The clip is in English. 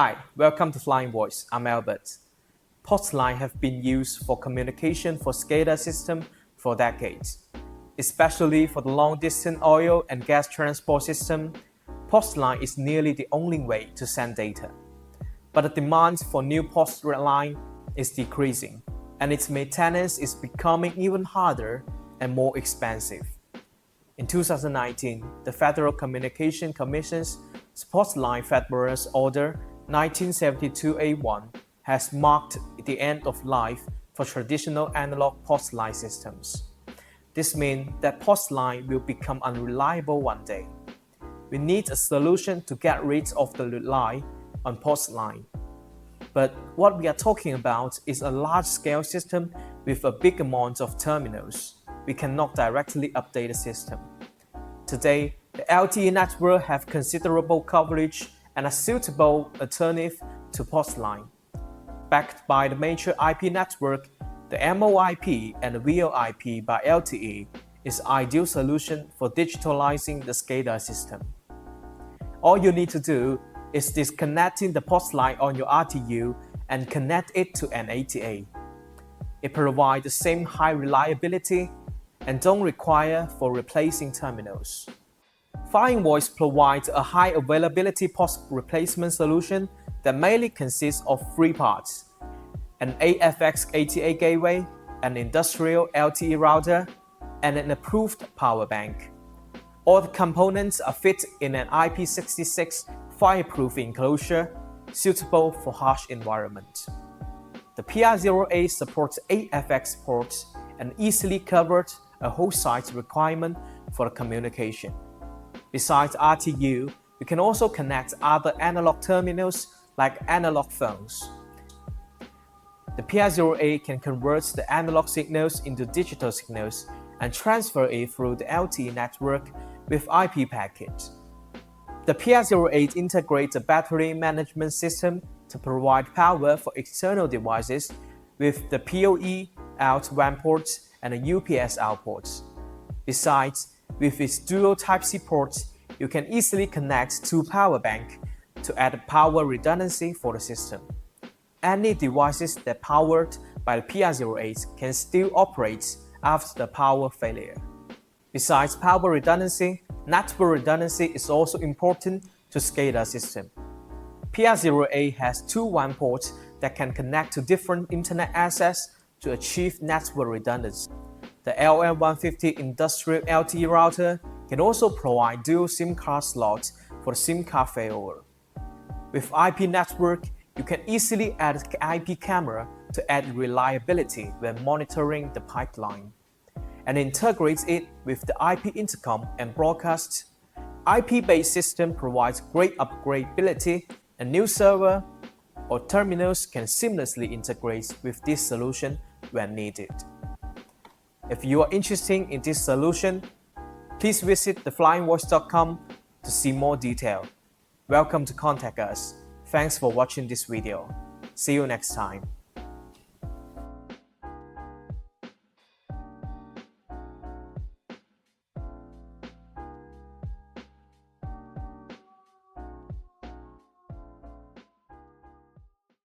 Hi, welcome to Flyingvoice. I'm Albert. POTS lines have been used for communication for SCADA system for decades. Especially for the long-distance oil and gas transport system, POTS line is nearly the only way to send data. But the demand for new POTS line is decreasing, and its maintenance is becoming even harder and more expensive. In 2019, the Federal Communication Commission's POTS line Federalist Order 1972A1 has marked the end of life for traditional analog POTS line systems. This means that POTS line will become unreliable one day. We need a solution to get rid of the rely on POTS line. But what we are talking about is a large-scale system with a big amount of terminals. We cannot directly update the system. Today, the LTE network have considerable coverage and a suitable alternative to POTS line. Backed by the major IP network, the MOIP and the VoIP by LTE is an ideal solution for digitalizing the SCADA system. All you need to do is disconnecting the POTS line on your RTU and connect it to an ATA. It provides the same high reliability and don't require for replacing terminals. Flyingvoice provides a high availability POTS replacement solution that mainly consists of three parts: an FXS ATA Gateway, an Industrial LTE Router, and an approved power bank. All the components are fit in an IP66 fireproof enclosure suitable for harsh environment. The PR08 supports 8 FX ports and easily covered a whole site requirement for the communication. Besides RTU, you can also connect other analog terminals like analog phones. The PR08 can convert the analog signals into digital signals and transfer it through the LTE network with IP packets. The PR08 integrates a battery management system to provide power for external devices with the PoE out WAN ports and the UPS out ports. Besides, with its dual Type-C ports, you can easily connect two power banks to add power redundancy for the system. Any devices that are powered by the PR08 can still operate after the power failure. Besides power redundancy, network redundancy is also important to SCADA system. PR08 has two WAN ports that can connect to different internet access to achieve network redundancy. The LM150 Industrial LTE Router can also provide dual SIM card slots for the SIM card failover. With IP network, you can easily add IP camera to add reliability when monitoring the pipeline, and integrate it with the IP intercom and broadcast. IP-based system provides great upgradability, and new server or terminals can seamlessly integrate with this solution when needed. If you are interested in this solution, please visit theflyingvoice.com to see more detail. Welcome to contact us. Thanks for watching this video. See you next time.